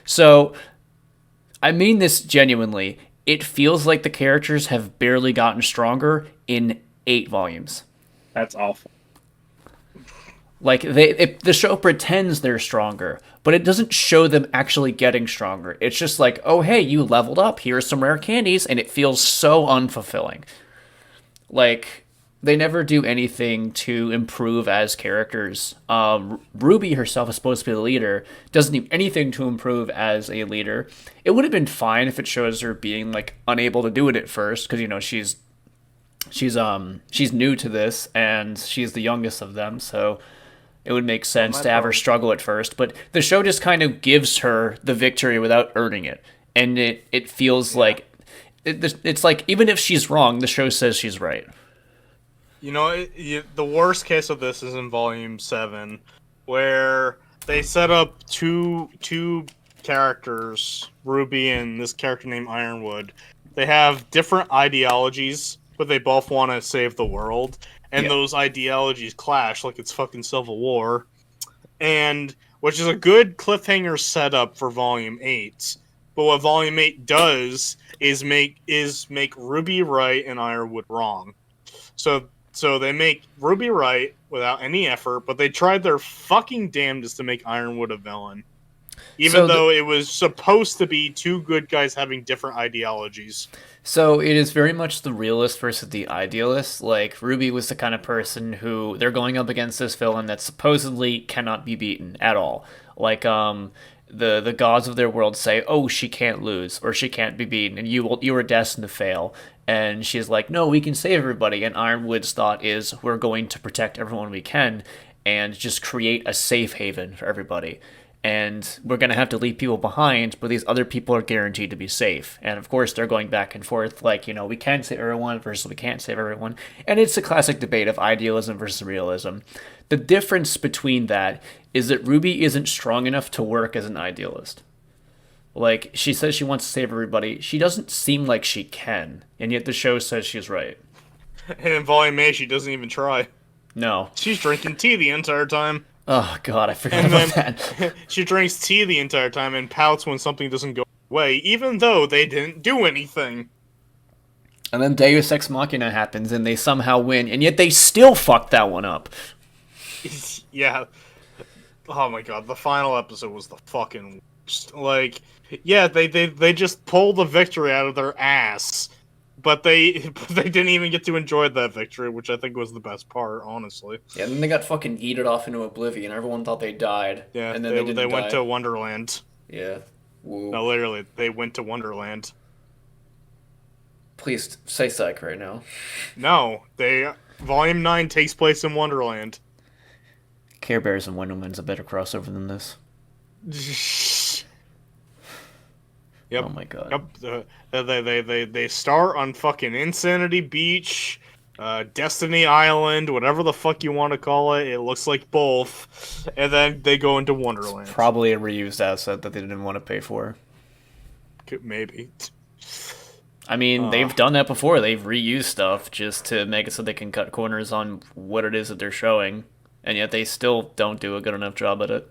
So... I mean this genuinely. It feels like the characters have barely gotten stronger in 8 volumes. That's awful. Like, the show pretends they're stronger, but it doesn't show them actually getting stronger. It's just like, oh, hey, you leveled up. Here's some rare candies, and it feels so unfulfilling. Like, they never do anything to improve as characters. RWBY herself is supposed to be the leader, doesn't do anything to improve as a leader. It would have been fine if it shows her being like unable to do it at first, because she's new to this and she's the youngest of them, so it would make sense to have her struggle at first. But the show just kind of gives her the victory without earning it, and it feels like it's like, even if she's wrong, the show says she's right. You know, the worst case of this is in Volume 7, where they set up two characters, Ruby and this character named Ironwood. They have different ideologies, but they both want to save the world. And those ideologies clash like it's fucking Civil War. And which is a good cliffhanger setup for Volume 8. But what Volume 8 does is make Ruby right and Ironwood wrong. So they make Ruby right without any effort, but they tried their fucking damnedest to make Ironwood a villain. Even though it was supposed to be two good guys having different ideologies. So it is very much the realist versus the idealist. Like, Ruby was the kind of person who they're going up against this villain that supposedly cannot be beaten at all. Like, the gods of their world say, oh, she can't lose, or she can't be beaten, and you are destined to fail. And she's like, no, we can save everybody. And Ironwood's thought is, we're going to protect everyone we can and just create a safe haven for everybody. And we're going to have to leave people behind, but these other people are guaranteed to be safe. And of course, they're going back and forth, like, you know, we can save everyone versus we can't save everyone. And it's a classic debate of idealism versus realism. The difference between that is that Ruby isn't strong enough to work as an idealist. Like, she says she wants to save everybody. She doesn't seem like she can, and yet the show says she's right. And in Volume 8, she doesn't even try. No. She's drinking tea the entire time. Oh, God, I forgot about that. She drinks tea the entire time and pouts when something doesn't go away, even though they didn't do anything. And then Deus Ex Machina happens, and they somehow win, and yet they still fuck that one up. Yeah. Oh my god, the final episode was the fucking worst. Like, yeah, they just pulled the victory out of their ass, but they didn't even get to enjoy that victory, which I think was the best part, honestly. Yeah, and then they got fucking yeeted off into oblivion. Everyone thought they died. Yeah, and then they went to Wonderland. Yeah. Woo. No, literally, they went to Wonderland. Please say psych right now. No, Volume 9 takes place in Wonderland. Care Bears and Wonderland's a better crossover than this. Yep. Oh my god. Yep. They start on fucking Insanity Beach, Destiny Island, whatever the fuck you want to call it. It looks like both, and then they go into Wonderland. It's probably a reused asset that they didn't want to pay for. Maybe. I mean, they've done that before. They've reused stuff just to make it so they can cut corners on what it is that they're showing, and yet they still don't do a good enough job at it.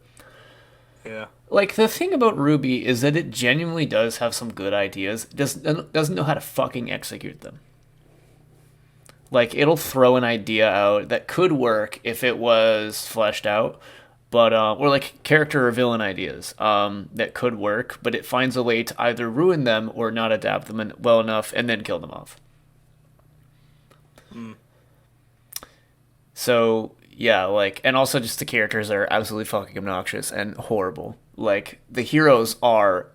Yeah. Like, the thing about RWBY is that it genuinely does have some good ideas. It doesn't know how to fucking execute them. Like, it'll throw an idea out that could work if it was fleshed out, but or like character or villain ideas that could work, but it finds a way to either ruin them or not adapt them well enough and then kill them off. So yeah, like, and also just the characters are absolutely fucking obnoxious and horrible. Like, the heroes are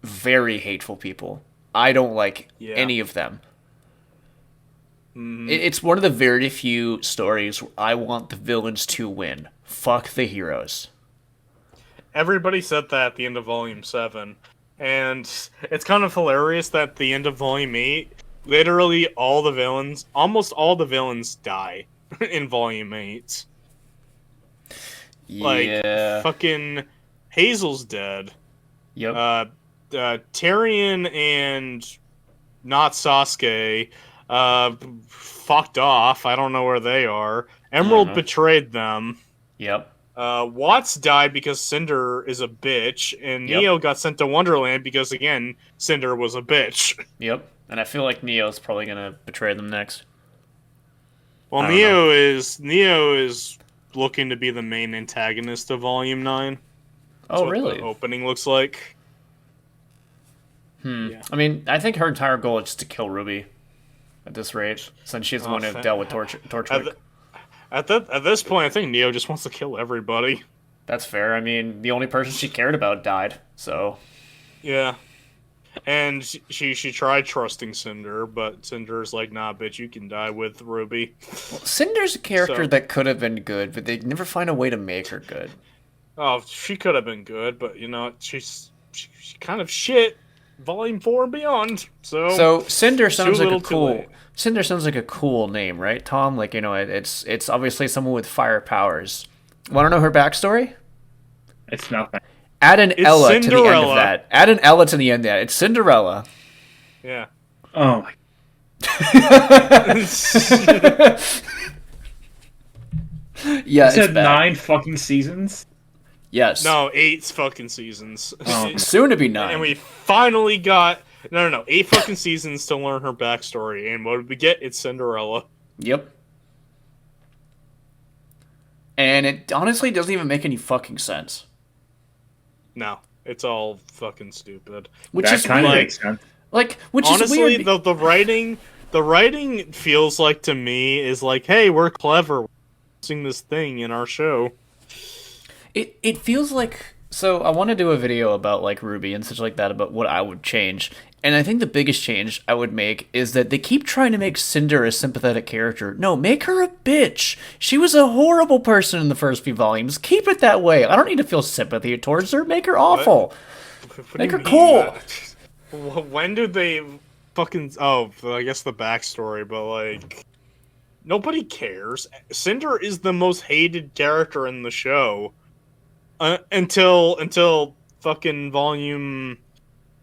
very hateful people. I don't like any of them. It's one of the very few stories where I want the villains to win. Fuck the heroes. Everybody said that at the end of Volume 7. And it's kind of hilarious that at the end of Volume 8, literally almost all the villains die in Volume 8. Yeah. Like, fucking Hazel's dead. Yep. Tyrion and not Sasuke fucked off. I don't know where they are. Emerald betrayed them. Yep. Watts died because Cinder is a bitch, and Neo got sent to Wonderland because, again, Cinder was a bitch. Yep. And I feel like Neo's probably gonna betray them next. Well, Neo is looking to be the main antagonist of Volume 9. Oh, what really? The opening looks like. Yeah. I mean, I think her entire goal is just to kill Ruby at this rate, since she's the one who dealt with Torchwick. At this point, I think Neo just wants to kill everybody. That's fair. I mean, the only person she cared about died, so... Yeah. And she tried trusting Cinder, but Cinder's like, nah, bitch, you can die with Ruby. Well, Cinder's a character that could have been good, but they never find a way to make her good. Oh, she could have been good, but, you know, she's kind of shit. Volume 4 and beyond. So Cinder sounds too like a little, too cool. late. Cinder sounds like a cool name, right, Tom? Like, you know, it's obviously someone with fire powers. Want to know her backstory? It's nothing. Add an It's Ella to the end of Cinderella. that. Add an Ella to the end of that. It's Cinderella. Yeah. Oh my. Yeah, You it's said bad. 9 fucking seasons? Yes. No, 8 fucking seasons. Oh. Soon to be 9. And we finally got 8 fucking seasons to learn her backstory. And what did we get? It's Cinderella. Yep. And it honestly doesn't even make any fucking sense. No, it's all fucking stupid. Which That is kind of weird. makes sense. Like, which Honestly, is weird. the writing feels like to me is like, hey, we're clever, we're using this thing in our show. It feels like, so I want to do a video about like RWBY and such like that about what I would change. And I think the biggest change I would make is that they keep trying to make Cinder a sympathetic character. No, make her a bitch. She was a horrible person in the first few volumes. Keep it that way. I don't need to feel sympathy towards her. Make her awful. What do Make you her mean? cool. When did they fucking... Oh, I guess the backstory, but like... Nobody cares. Cinder is the most hated character in the show. Until fucking volume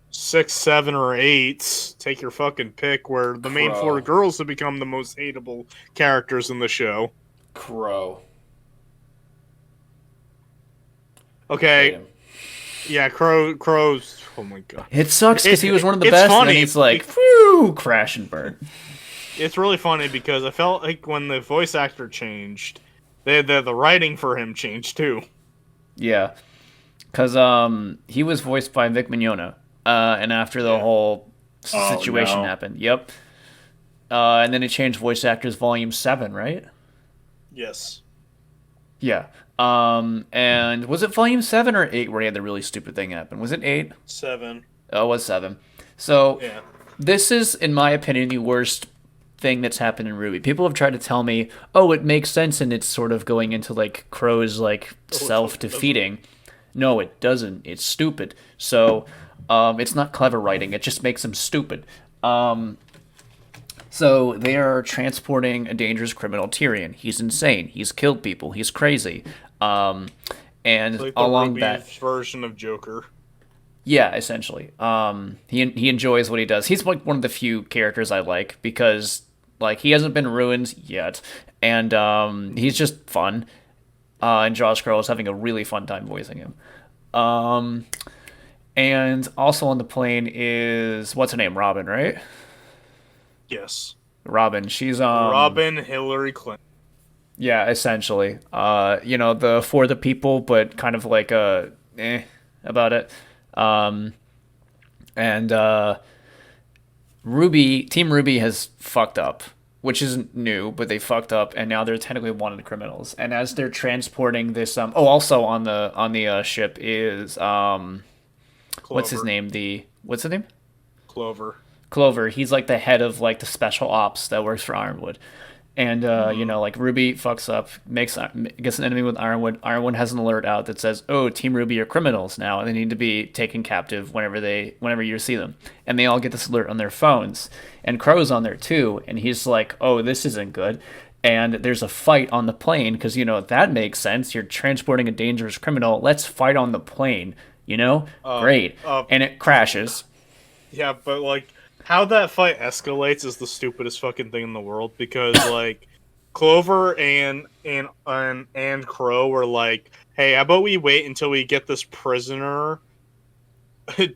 6, 7, or 8. Take your fucking pick, where the main Crow. 4 girls have become the most hateable characters in the show. Crow. Okay, yeah, Crow's... Oh my god. It sucks because he was one of the It's best, and funny. then he's like, whew, crash and burn. It's really funny because I felt like when the voice actor changed, the writing for him changed too. Yeah, because he was voiced by Vic Mignogna, and after the whole Oh, situation no. happened, yep. And then it changed voice actors volume 7, right? Yes. Yeah. And was it volume 7 or 8 where he had the really stupid thing happen? Was it 8? 7. Oh, it was 7. So Yeah. this is, in my opinion, the worst thing that's happened in RWBY. People have tried to tell me, oh, it makes sense, and it's sort of going into like Crow's like self-defeating. No, it doesn't. It's stupid. So it's not clever writing. It just makes him stupid. So they are transporting a dangerous criminal, Tyrion. He's insane. He's killed people. He's crazy. And Like the along Ruby that, version of Joker. yeah, essentially. He enjoys what he does. He's like one of the few characters I like because like he hasn't been ruined yet, and he's just fun. And Josh Carroll is having a really fun time voicing him. And also on the plane is what's her name, Robin, right? Yes. Robin. She's Robin Hillary Clinton. Yeah, essentially. You know, the for the people, but kind of like about it. And Team RWBY has fucked up, which isn't new, but they fucked up, and now they're technically wanted criminals. And as they're transporting this, also on the ship is what's his name? What's his name? Clover. He's like the head of like the special ops that works for Ironwood. And, you know, like RWBY fucks up, gets an enemy with Ironwood. Ironwood has an alert out that says, oh, Team RWBY are criminals now, and they need to be taken captive whenever you see them. And they all get this alert on their phones. And Crow's on there too, and he's like, oh, this isn't good. And there's a fight on the plane, because, you know, that makes sense. You're transporting a dangerous criminal. Let's fight on the plane, you know? Great. And it crashes. Yeah, but like how that fight escalates is the stupidest fucking thing in the world because like Clover and Crow were like, "Hey, how about we wait until we get this prisoner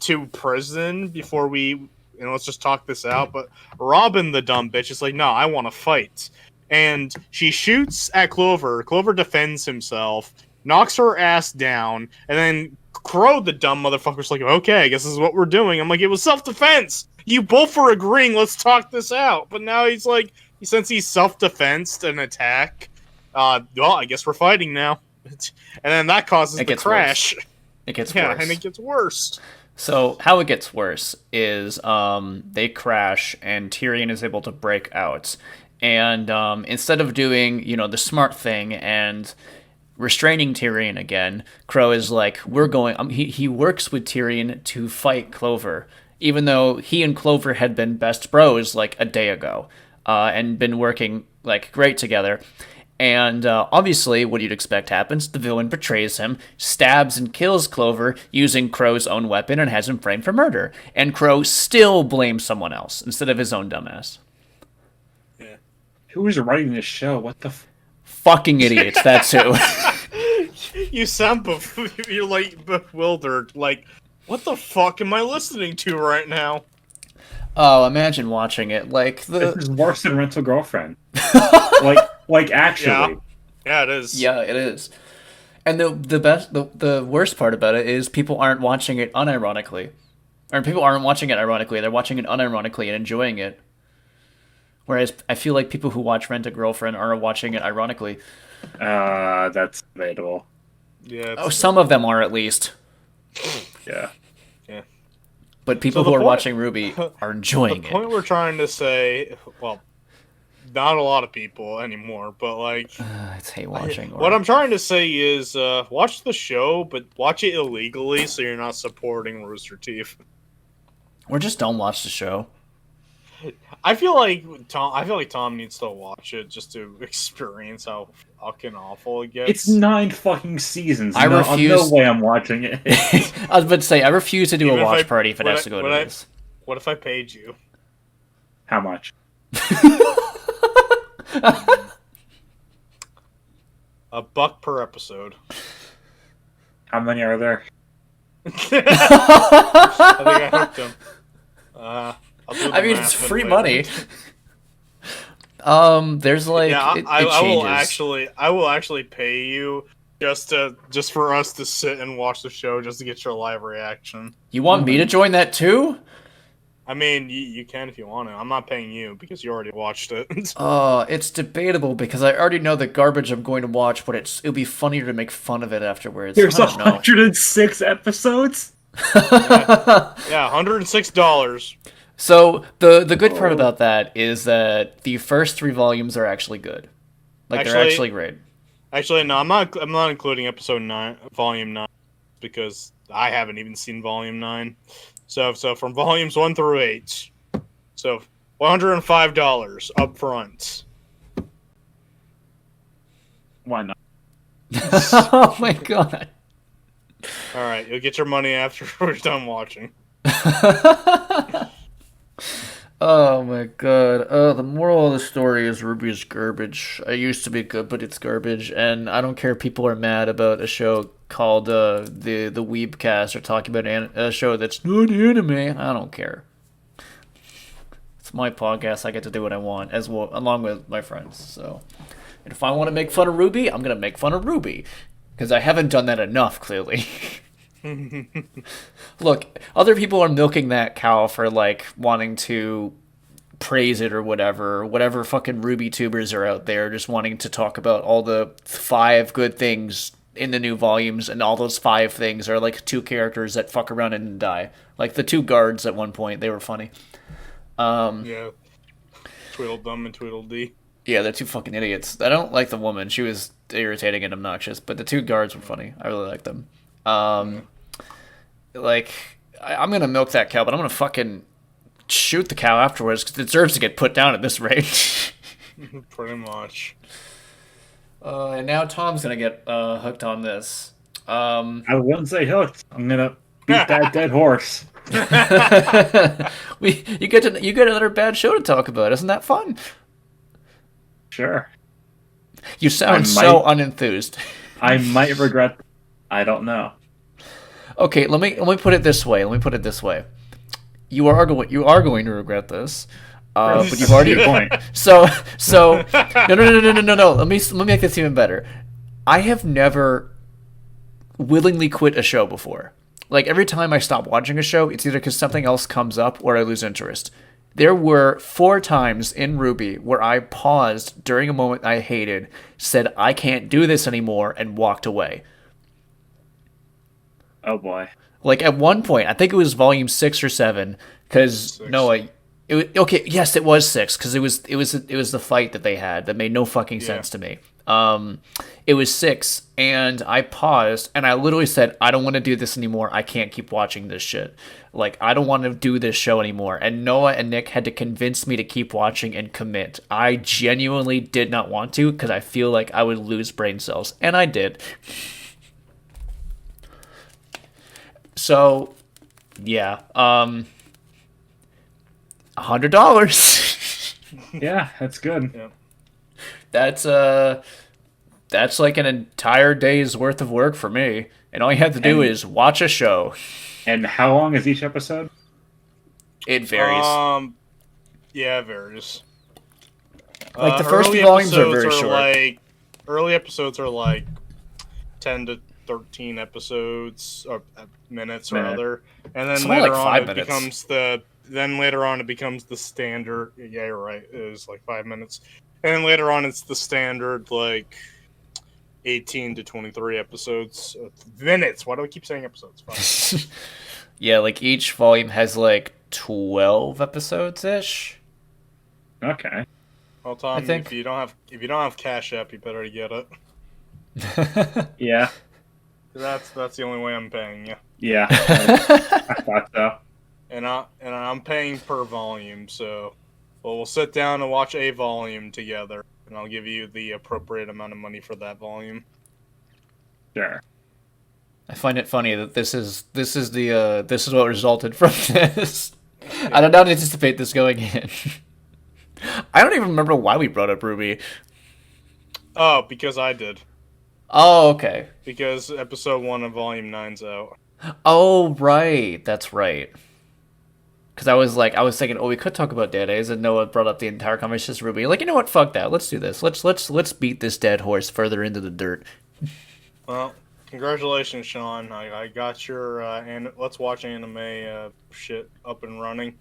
to prison before we, let's just talk this out." But Robin, the dumb bitch, is like, "No, I want to fight." And she shoots at Clover. Clover defends himself, knocks her ass down, and then Crow, the dumb motherfucker's like, "Okay, I guess this is what we're doing." I'm like, it was self-defense. You both were agreeing, let's talk this out. But now he's like, since he's self-defensed an attack, well, I guess we're fighting now. And then that causes the crash. It gets worse. And it gets worse. So how it gets worse is they crash and Tyrion is able to break out. And instead of doing, the smart thing and restraining Tyrion again, Crow is like, we're going... he works with Tyrion to fight Clover. even though he and Clover had been best bros like a day ago, and been working like great together. And obviously, what you'd expect happens. The villain betrays him, stabs and kills Clover using Crow's own weapon, and has him framed for murder. And Crow still blames someone else instead of his own dumbass. Yeah. Who is writing this show? What the? Fucking idiots, that's who. You sound you're like bewildered. Like, what the fuck am I listening to right now? Oh, imagine watching it. Like, This is worse than Rental Girlfriend. like actually. Yeah, it is. Yeah, it is. And the worst part about it is people aren't watching it unironically. Or people aren't watching it ironically, they're watching it unironically and enjoying it. Whereas I feel like people who watch Rent a Girlfriend are watching it ironically. That's debatable. Yeah. Oh, some of them are at least. Yeah. But people who are watching RWBY are enjoying The it. point we're trying to say, well, not a lot of people anymore, but like, It's hate watching. what I'm trying to say is, watch the show, but watch it illegally, so you're not supporting Rooster Teeth. Or just don't watch the show. I feel like Tom needs to watch it just to experience how fucking awful it gets. It's 9 fucking seasons. I refuse. No way I'm watching it. I was about to say, I refuse to do Even a if watch I- party if it when has I- to go when to I- this. What if I paid you? How much? $1 per episode. How many are there? I think I hooked him. I'll do the I mean, math it's when free later. money. There's like, Yeah, it I changes. I will actually pay you just for us to sit and watch the show just to get your live reaction. You want me to join that too? I mean, you can if you want to. I'm not paying you because you already watched it. It's debatable because I already know the garbage I'm going to watch, but it'll be funnier to make fun of it afterwards. There's I don't know. 106 episodes? Yeah, $106. So the good part about that is that the first 3 volumes are actually good. Like they're actually great. Actually, no, I'm not including episode 9, volume 9, because I haven't even seen volume 9. So from volumes 1 through 8, so $105 up front. Why not? Oh my god. All right, you'll get your money after we're done watching. Oh my god. The moral of the story is RWBY is garbage. I used to be good, but it's garbage, and I don't care if people are mad about a show called the Weebcast or talking about a show that's not anime. I don't care. It's my podcast. I get to do what I want as well, along with my friends. So, and if I want to make fun of RWBY, I'm gonna make fun of RWBY because I haven't done that enough, clearly. Look, other people are milking that cow for like wanting to praise it or whatever fucking RWBY tubers are out there just wanting to talk about all the 5 good things in the new volumes, and all those 5 things are like 2 characters that fuck around and die. Like the 2 guards at one point, they were funny. Yeah, Tweedledum and Tweedledee. Yeah, they're 2 fucking idiots. I don't like the woman. She was irritating and obnoxious, but the 2 guards were funny. I really like them. Like, I'm gonna milk that cow, but I'm gonna fucking shoot the cow afterwards because it deserves to get put down at this rate. Pretty much. And now Tom's gonna get hooked on this. I wouldn't say hooked. I'm gonna beat that dead horse. You get another bad show to talk about. Isn't that fun? Sure. You sound so unenthused. I might regret. I don't know. Okay, let me put it this way. You are going to regret this. But you've already point. So no. Let me make this even better. I have never willingly quit a show before. Like every time I stop watching a show, it's either because something else comes up or I lose interest. There were 4 times in RWBY where I paused during a moment I hated, said I can't do this anymore, and walked away. Oh boy. Like at one point, I think it was volume 6 or 7, because it was 6, because it was the fight that they had that made no fucking sense to me. It was 6, and I paused, and I literally said, I don't want to do this anymore. I can't keep watching this shit. Like, I don't want to do this show anymore. And Noah and Nick had to convince me to keep watching and commit. I genuinely did not want to, because I feel like I would lose brain cells. And I did. So, yeah. $100. Yeah, that's good. Yeah. That's like an entire day's worth of work for me. And all you have to do is watch a show. And how long is each episode? It varies. Yeah, it varies. Like the first few volumes are very short. Early episodes are like 10 to 13 episodes or minutes rather, and then later on it becomes the standard. Yeah, you're right. It is like 5 minutes, and then later on it's the standard like 18 to 23 episodes. Minutes. Why do I keep saying episodes? Yeah, like each volume has like 12 episodes ish. Okay. Well, Tom, if you don't have Cash App, you better get it. Yeah. That's the only way I'm paying you. Yeah. I thought so. And I'm paying per volume, so we'll sit down and watch a volume together, and I'll give you the appropriate amount of money for that volume. Sure. I find it funny that this is what resulted from this. Yeah. I did not anticipate this going in. I don't even remember why we brought up RWBY. Oh, because I did. Oh, okay. Because episode 1 of volume 9's out. Oh, right. That's right. Because I was thinking, oh, we could talk about Dead A's, and Noah brought up the entire conversation with RWBY. Like, you know what? Fuck that. Let's do this. Let's beat this dead horse further into the dirt. Well, congratulations, Sean. I got your Let's Watch Anime shit up and running.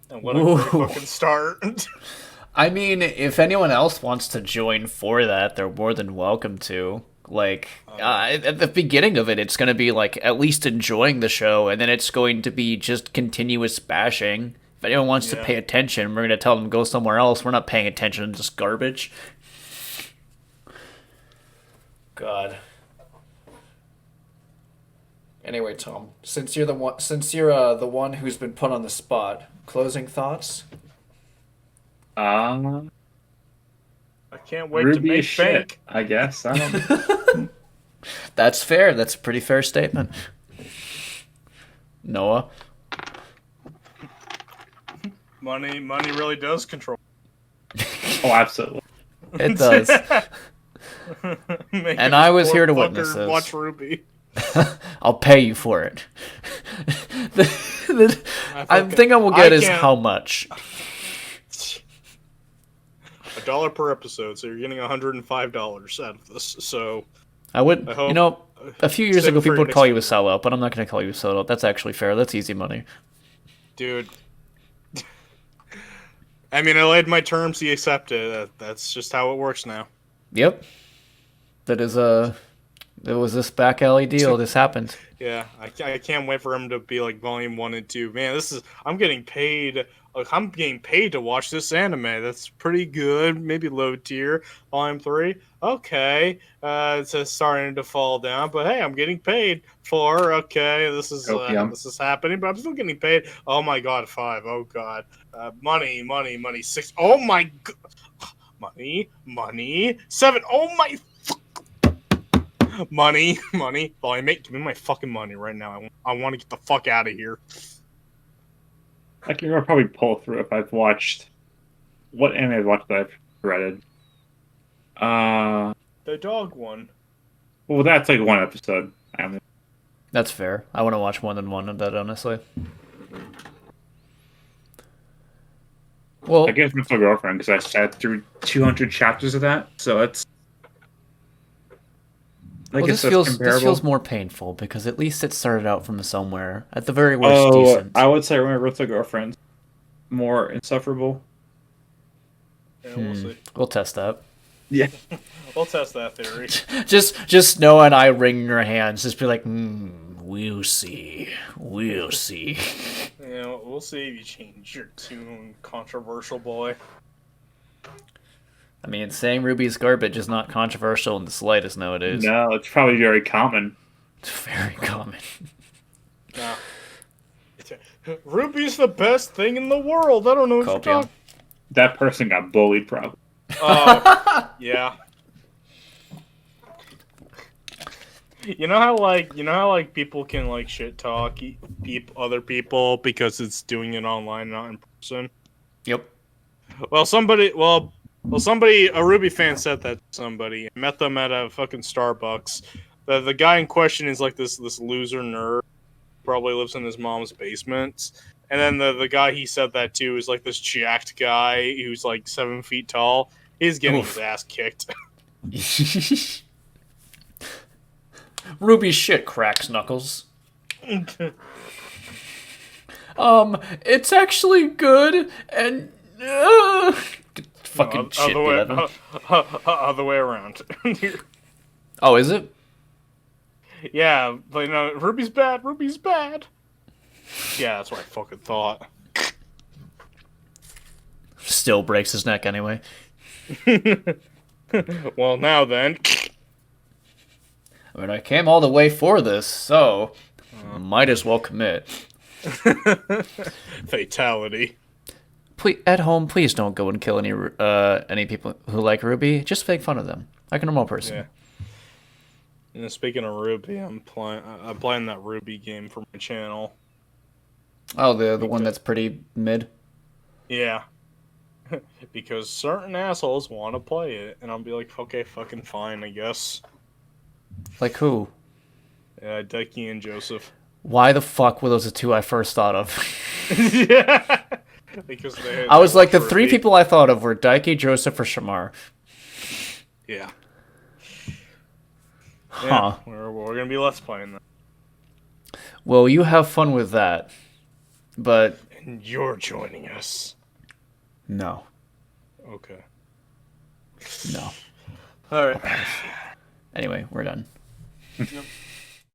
And what a great fucking start. I mean, if anyone else wants to join for that, they're more than welcome to. Like, at the beginning of it, it's going to be, like, at least enjoying the show, and then it's going to be just continuous bashing. If anyone wants to pay attention, we're going to tell them to go somewhere else. We're not paying attention to just garbage. God. Anyway, Tom, since you're the one who's been put on the spot, closing thoughts? I can't wait to make bank. I guess. I don't know. That's fair. That's a pretty fair statement. Noah? Money really does control. Oh, absolutely. It does. And I was here to witness this. Watch RWBY. I'll pay you for it. I think I will get is how much. $1 per episode, so you're getting $105 out of this. So I would, a few years ago people would call you a sellout, but I'm not going to call you a sellout. That's actually fair. That's easy money, dude. I mean, I laid my terms. He accepted. That's just how it works now. Yep. There was this back alley deal. This happened. Yeah, I can't wait for him to be like volume 1 and 2. Man, I'm getting paid. Like, I'm getting paid to watch this anime. That's pretty good. Maybe low tier. Volume 3. Okay. It's starting to fall down, but hey, I'm getting paid. 4. Okay, this is happening, but I'm still getting paid. Oh my god, 5. Oh god. Money. 6. Oh my god. Money. 7. Oh my. Money. Volume 8. Give me my fucking money right now. I want to get the fuck out of here. I can probably pull through if I've watched. What anime I've watched that I've dreaded? The dog one. Well, that's like one episode. That's fair. I want to watch more than one of that, honestly. Well, I guess with my girlfriend, because I sat through 200 chapters of that, so it's. This feels more painful because at least it started out from somewhere. At the very worst, decent. I would say remember with a girlfriend more insufferable. Yeah, we'll see. We'll test that. Yeah, we'll test that theory. just Noah and I wringing our hands, just be like, we'll see. Yeah, we'll see if you change your tune, controversial boy. I mean, saying Ruby's garbage is not controversial in the slightest nowadays. No, it's probably very common. It's very common. Nah. Ruby's the best thing in the world. I don't know what you're Copium. talking. That person got bullied, probably. Oh, yeah. You know how people can like shit talk other people because it's doing it online, not in person. Yep. Well, a Ruby fan said that to somebody. I met them at a fucking Starbucks. The guy in question is like this loser nerd. Probably lives in his mom's basement. And then the guy he said that to is like this jacked guy who's like 7 feet tall. He's getting his ass kicked. Ruby shit cracks, Knuckles. It's actually good, and fucking shit, Evan. Other way around. Oh, is it? Yeah, but no, Ruby's bad. Ruby's bad. Yeah, that's what I fucking thought. Still breaks his neck anyway. Well, now then. I mean, I came all the way for this, so might as well commit. Fatality. Please, at home, please don't go and kill any people who like Ruby. Just make fun of them, like a normal person. Yeah. And speaking of Ruby, I'm playing that Ruby game for my channel. Oh, the one that's pretty mid. Yeah. Because certain assholes want to play it, and I'll be like, okay, fucking fine, I guess. Like who? Decky and Joseph. Why the fuck were those the two I first thought of? Yeah. Because I was like, the three people I thought of were Daiki, Joseph, or Shamar. Yeah. Huh. Yeah, we're gonna be let's playing that. Well, you have fun with that. But And you're joining us. no. Okay. No. Alright. Anyway, we're done. Yep.